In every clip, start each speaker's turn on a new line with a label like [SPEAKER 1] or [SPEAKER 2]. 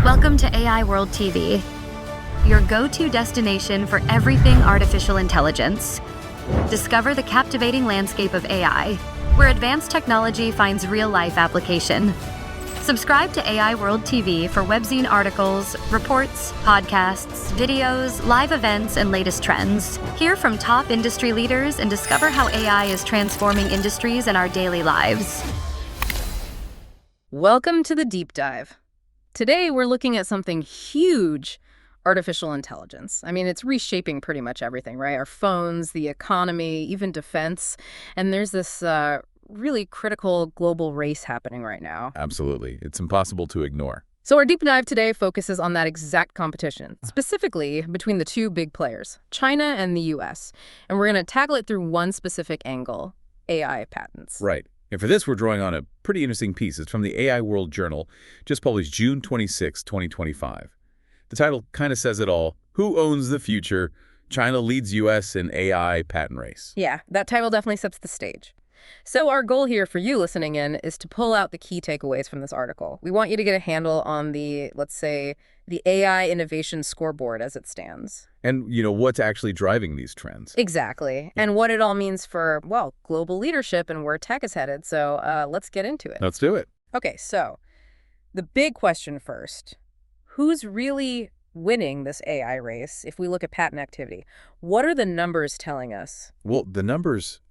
[SPEAKER 1] Welcome to AI World TV, your go-to destination for everything artificial intelligence. Discover the captivating landscape of AI, where advanced technology finds real-life application. Subscribe to AI World TV for webzine articles, reports, podcasts, videos, live events, and latest trends. Hear from top industry leaders and discover how AI is transforming industries and our daily lives.
[SPEAKER 2] Welcome to the Deep Dive. Today, we're looking at something huge, artificial intelligence. I mean, it's reshaping pretty much everything, right? Our phones, the economy, even defense. And there's this really critical global race happening right now.
[SPEAKER 3] Absolutely. It's impossible to ignore.
[SPEAKER 2] So our deep dive today focuses on that exact competition, specifically between the two big players, China and the US. And we're going to tackle it through one specific angle, AI patents.
[SPEAKER 3] Right. And for this, we're drawing on a pretty interesting piece. It's from the AI World Journal, just published June 26, 2025. The title kind of says it all. Who owns the future? China leads US in AI patent race.
[SPEAKER 2] Yeah, that title definitely sets the stage. So our goal here for you listening in is to pull out the key takeaways from this article. We want you to get a handle on the, let's say, the AI innovation scoreboard as it stands.
[SPEAKER 3] And, what's actually driving these trends?
[SPEAKER 2] Exactly. And what it all means for, well, global leadership and where tech is headed. So let's get into it.
[SPEAKER 3] Let's do it.
[SPEAKER 2] Okay, so the big question first. Who's really winning this AI race if we look at patent activity? What are the numbers telling us?
[SPEAKER 3] Well, the numbers,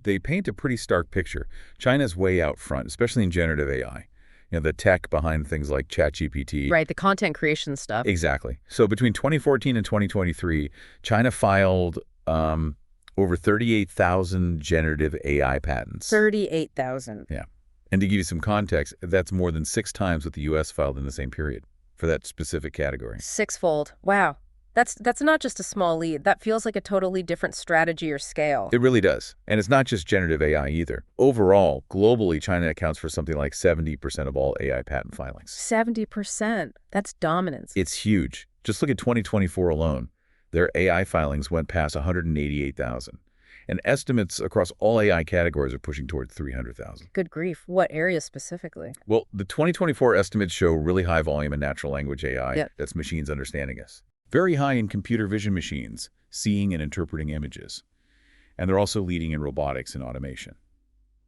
[SPEAKER 3] they paint a pretty stark picture. China's way out front, especially in generative AI. The tech behind things like ChatGPT.
[SPEAKER 2] Right, the content creation stuff.
[SPEAKER 3] Exactly. So between 2014 and 2023, China filed over 38,000 generative AI patents.
[SPEAKER 2] 38,000.
[SPEAKER 3] Yeah. And to give you some context, that's more than 6 times what the U.S. filed in the same period for that specific category.
[SPEAKER 2] Sixfold. Wow. That's not just a small lead. That feels like a totally different strategy or scale.
[SPEAKER 3] It really does. And it's not just generative AI either. Overall, globally, China accounts for something like 70% of all AI patent filings.
[SPEAKER 2] 70%. That's dominance.
[SPEAKER 3] It's huge. Just look at 2024 alone. Their AI filings went past 188,000. And estimates across all AI categories are pushing toward 300,000.
[SPEAKER 2] Good grief. What areas specifically?
[SPEAKER 3] Well, the 2024 estimates show really high volume in natural language AI.
[SPEAKER 2] Yep.
[SPEAKER 3] That's machines understanding us. Very high in computer vision machines, seeing and interpreting images. And they're also leading in robotics and automation.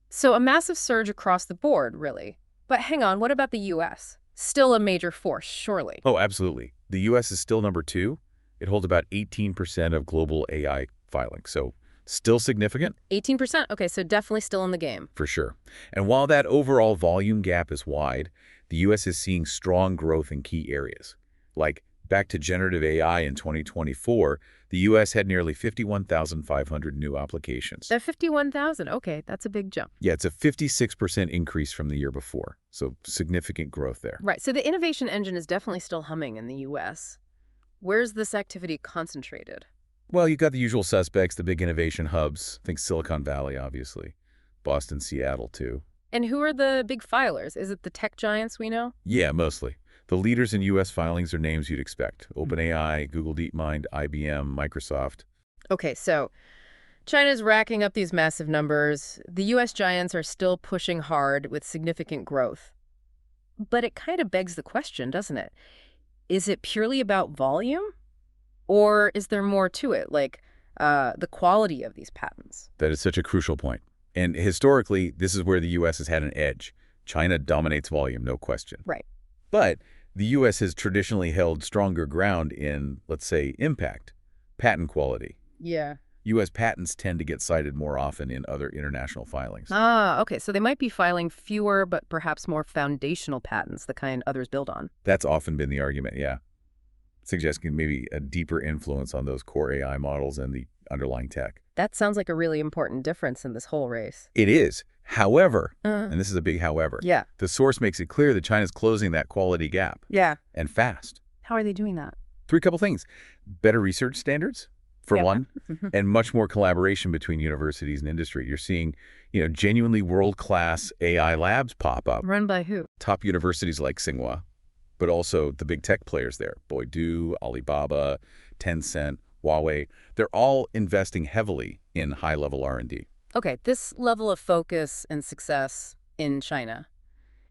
[SPEAKER 2] So a massive surge across the board, really. But hang on, what about the U.S.? Still a major force, surely.
[SPEAKER 3] Oh, absolutely. The U.S. is still number 2. It holds about 18% of global AI filings. So still significant.
[SPEAKER 2] 18%? Okay, so definitely still in the game.
[SPEAKER 3] For sure. And while that overall volume gap is wide, the U.S. is seeing strong growth in key areas. Like, back to generative AI in 2024, the U.S. had nearly 51,500 new applications.
[SPEAKER 2] 51,000. Okay, that's a big jump.
[SPEAKER 3] Yeah, it's a 56% increase from the year before. So significant growth there.
[SPEAKER 2] Right, so the innovation engine is definitely still humming in the U.S. Where's this activity concentrated?
[SPEAKER 3] Well, you've got the usual suspects, the big innovation hubs. Think Silicon Valley, obviously. Boston, Seattle, too.
[SPEAKER 2] And who are the big filers? Is it the tech giants we know?
[SPEAKER 3] Yeah, mostly. The leaders in U.S. filings are names you'd expect. OpenAI, Google DeepMind, IBM, Microsoft.
[SPEAKER 2] Okay, so China's racking up these massive numbers. The U.S. giants are still pushing hard with significant growth. But it kind of begs the question, doesn't it? Is it purely about volume? Or is there more to it, like the quality of these patents?
[SPEAKER 3] That is such a crucial point. And historically, this is where the U.S. has had an edge. China dominates volume, no question.
[SPEAKER 2] Right.
[SPEAKER 3] But the U.S. has traditionally held stronger ground in, let's say, impact, patent quality.
[SPEAKER 2] Yeah.
[SPEAKER 3] U.S. patents tend to get cited more often in other international filings.
[SPEAKER 2] Ah, okay. So they might be filing fewer but perhaps more foundational patents, the kind others build on.
[SPEAKER 3] That's often been the argument, yeah. Suggesting maybe a deeper influence on those core AI models and the underlying tech.
[SPEAKER 2] That sounds like a really important difference in this whole race.
[SPEAKER 3] It is. However, and this is a big however,
[SPEAKER 2] yeah,
[SPEAKER 3] the source makes it clear that China's closing that quality gap.
[SPEAKER 2] Yeah.
[SPEAKER 3] And fast.
[SPEAKER 2] How are they doing that?
[SPEAKER 3] 3 couple things. Better research standards, for one, and much more collaboration between universities and industry. You're seeing, genuinely world-class AI labs pop up.
[SPEAKER 2] Run by who?
[SPEAKER 3] Top universities like Tsinghua, but also the big tech players there. Baidu, Alibaba, Tencent, Huawei. They're all investing heavily in high-level R&D.
[SPEAKER 2] Okay, this level of focus and success in China,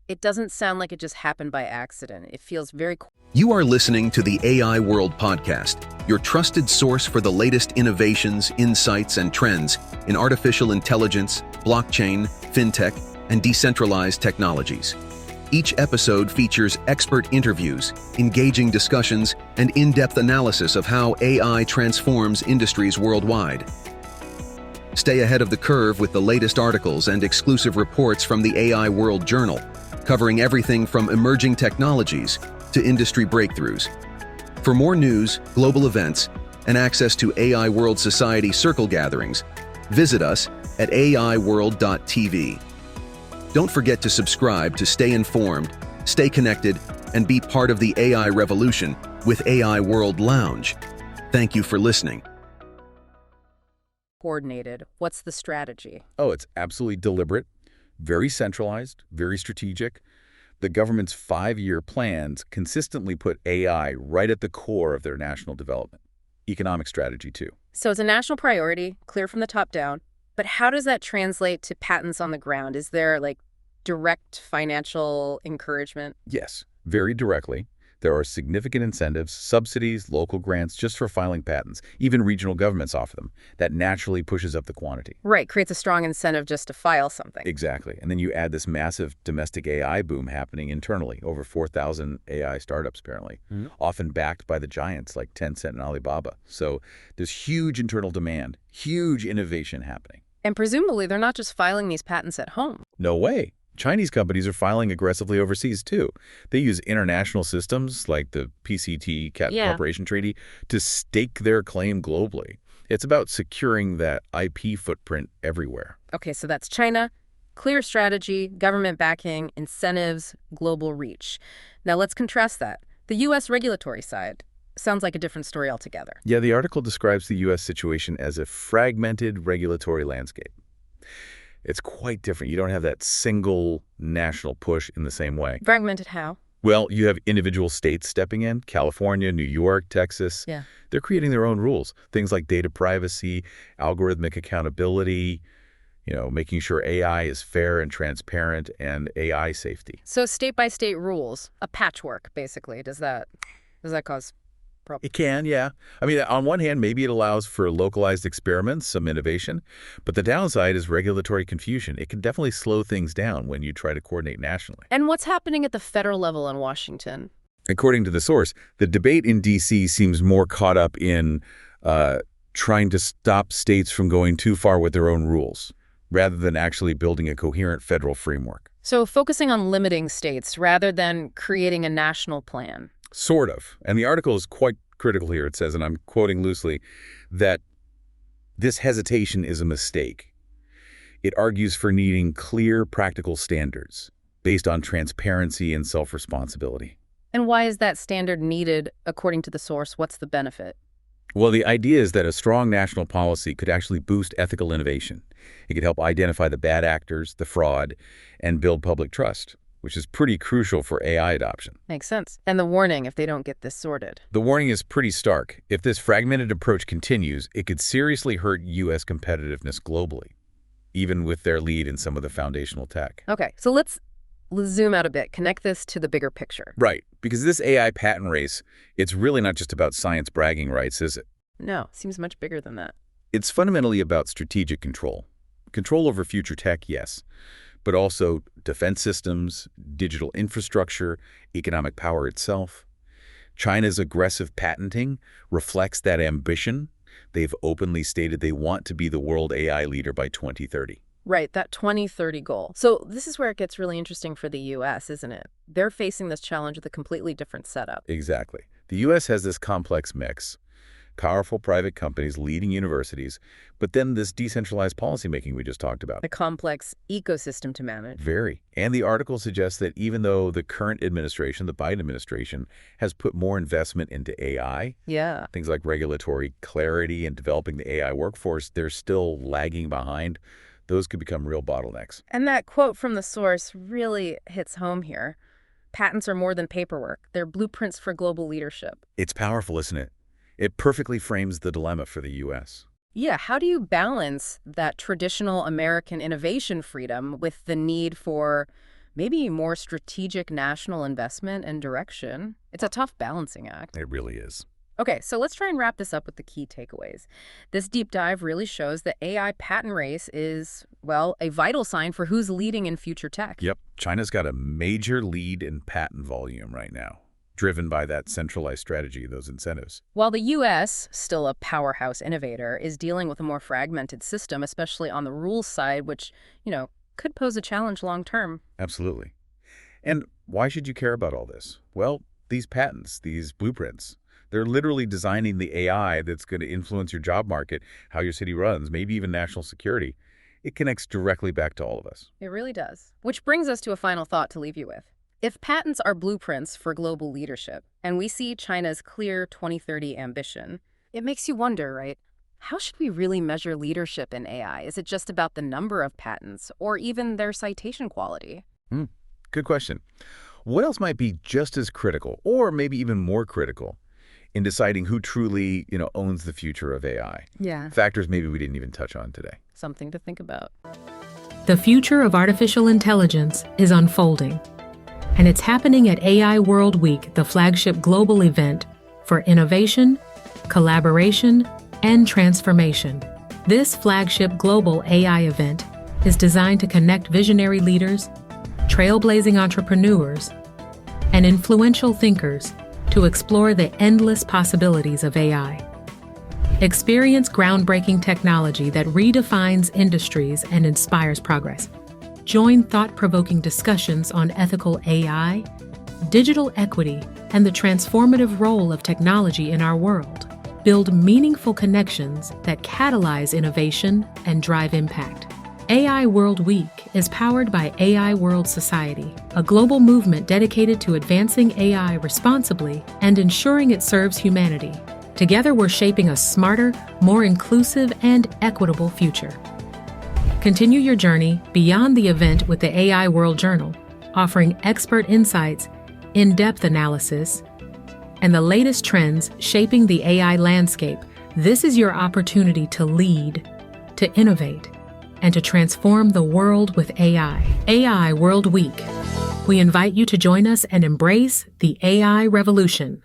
[SPEAKER 2] It doesn't sound like it just happened by accident. It feels very...
[SPEAKER 4] You are listening to the AI World Podcast, your trusted source for the latest innovations, insights, and trends in artificial intelligence, blockchain, fintech, and decentralized technologies. Each episode features expert interviews, engaging discussions, and in-depth analysis of how AI transforms industries worldwide. Stay ahead of the curve with the latest articles and exclusive reports from the AI World Journal, covering everything from emerging technologies to industry breakthroughs. For more news, global events, and access to AI World Society circle gatherings, visit us at aiworld.tv. Don't forget to subscribe to stay informed, stay connected, and be part of the AI revolution with AI World Lounge. Thank you for listening.
[SPEAKER 2] Coordinated. What's the strategy?
[SPEAKER 3] Oh, it's absolutely deliberate, very centralized, very strategic. The government's 5-year plans consistently put AI right at the core of their national development. Economic strategy, too.
[SPEAKER 2] So it's a national priority, clear from the top down. But how does that translate to patents on the ground? Is there, direct financial encouragement?
[SPEAKER 3] Yes, very directly. There are significant incentives, subsidies, local grants just for filing patents. Even regional governments offer them. That naturally pushes up the quantity.
[SPEAKER 2] Right, creates a strong incentive just to file something.
[SPEAKER 3] Exactly. And then you add this massive domestic AI boom happening internally. Over 4,000 AI startups, apparently, often backed by the giants like Tencent and Alibaba. So there's huge internal demand, huge innovation happening.
[SPEAKER 2] And presumably they're not just filing these patents at home.
[SPEAKER 3] No way. Chinese companies are filing aggressively overseas, too. They use international systems like the PCT Cooperation Treaty to stake their claim globally. It's about securing that IP footprint everywhere.
[SPEAKER 2] Okay, so that's China, clear strategy, government backing, incentives, global reach. Now let's contrast that. The U.S. regulatory side sounds like a different story altogether.
[SPEAKER 3] Yeah, the article describes the U.S. situation as a fragmented regulatory landscape. It's quite different. You don't have that single national push in the same way.
[SPEAKER 2] Fragmented how?
[SPEAKER 3] Well, you have individual states stepping in, California, New York, Texas.
[SPEAKER 2] Yeah.
[SPEAKER 3] They're creating their own rules, things like data privacy, algorithmic accountability, making sure AI is fair and transparent, and AI safety.
[SPEAKER 2] So state-by-state rules, a patchwork, basically. Does that cause problems?
[SPEAKER 3] It can, yeah. I mean, on one hand, maybe it allows for localized experiments, some innovation, but the downside is regulatory confusion. It can definitely slow things down when you try to coordinate nationally.
[SPEAKER 2] And what's happening at the federal level in Washington?
[SPEAKER 3] According to the source, the debate in D.C. seems more caught up in trying to stop states from going too far with their own rules, rather than actually building a coherent federal framework.
[SPEAKER 2] So focusing on limiting states rather than creating a national plan.
[SPEAKER 3] Sort of. And the article is quite critical here. It says, and I'm quoting loosely, that this hesitation is a mistake. It argues for needing clear, practical standards based on transparency and self-responsibility.
[SPEAKER 2] And why is that standard needed according to the source? What's the benefit?
[SPEAKER 3] Well, the idea is that a strong national policy could actually boost ethical innovation. It could help identify the bad actors, the fraud, and build public trust, which is pretty crucial for AI adoption.
[SPEAKER 2] Makes sense. And the warning if they don't get this sorted.
[SPEAKER 3] The warning is pretty stark. If this fragmented approach continues, it could seriously hurt U.S. competitiveness globally, even with their lead in some of the foundational tech.
[SPEAKER 2] Okay, so let's zoom out a bit, connect this to the bigger picture.
[SPEAKER 3] Right, because this AI patent race, it's really not just about science bragging rights, is it?
[SPEAKER 2] No, seems much bigger than that.
[SPEAKER 3] It's fundamentally about strategic control. Control over future tech, yes, but also defense systems, digital infrastructure, economic power itself. China's aggressive patenting reflects that ambition. They've openly stated they want to be the world AI leader by 2030.
[SPEAKER 2] Right, that 2030 goal. So this is where it gets really interesting for the U.S., isn't it? They're facing this challenge with a completely different setup.
[SPEAKER 3] Exactly. The U.S. has this complex mix. Powerful private companies, leading universities, but then this decentralized policymaking we just talked about.
[SPEAKER 2] A complex ecosystem to manage.
[SPEAKER 3] Very. And the article suggests that even though the current administration, the Biden administration, has put more investment into AI, things like regulatory clarity and developing the AI workforce, they're still lagging behind. Those could become real bottlenecks.
[SPEAKER 2] And that quote from the source really hits home here. Patents are more than paperwork. They're blueprints for global leadership.
[SPEAKER 3] It's powerful, isn't it? It perfectly frames the dilemma for the U.S.
[SPEAKER 2] Yeah, how do you balance that traditional American innovation freedom with the need for maybe more strategic national investment and direction. It's a tough balancing act.
[SPEAKER 3] It really is.
[SPEAKER 2] Okay, so let's try and wrap this up with the key takeaways. This deep dive really shows that AI patent race is, well, a vital sign for who's leading in future tech.
[SPEAKER 3] Yep, China's got a major lead in patent volume right now, driven by that centralized strategy, those incentives.
[SPEAKER 2] While the U.S., still a powerhouse innovator, is dealing with a more fragmented system, especially on the rules side, which, could pose a challenge long term.
[SPEAKER 3] Absolutely. And why should you care about all this? Well, these patents, these blueprints, they're literally designing the AI that's going to influence your job market, how your city runs, maybe even national security. It connects directly back to all of us.
[SPEAKER 2] It really does. Which brings us to a final thought to leave you with. If patents are blueprints for global leadership, and we see China's clear 2030 ambition, it makes you wonder, right? How should we really measure leadership in AI? Is it just about the number of patents, or even their citation quality?
[SPEAKER 3] Good question. What else might be just as critical, or maybe even more critical, in deciding who truly, owns the future of AI?
[SPEAKER 2] Yeah.
[SPEAKER 3] Factors maybe we didn't even touch on today.
[SPEAKER 2] Something to think about.
[SPEAKER 5] The future of artificial intelligence is unfolding, and it's happening at AI World Week, the flagship global event for innovation, collaboration, and transformation. This flagship global AI event is designed to connect visionary leaders, trailblazing entrepreneurs, and influential thinkers to explore the endless possibilities of AI. Experience groundbreaking technology that redefines industries and inspires progress. Join thought-provoking discussions on ethical AI, digital equity, and the transformative role of technology in our world. Build meaningful connections that catalyze innovation and drive impact. AI World Week is powered by AI World Society, a global movement dedicated to advancing AI responsibly and ensuring it serves humanity. Together, we're shaping a smarter, more inclusive, and equitable future. Continue your journey beyond the event with the AI World Journal, offering expert insights, in-depth analysis, and the latest trends shaping the AI landscape. This is your opportunity to lead, to innovate, and to transform the world with AI. AI World Week. We invite you to join us and embrace the AI revolution.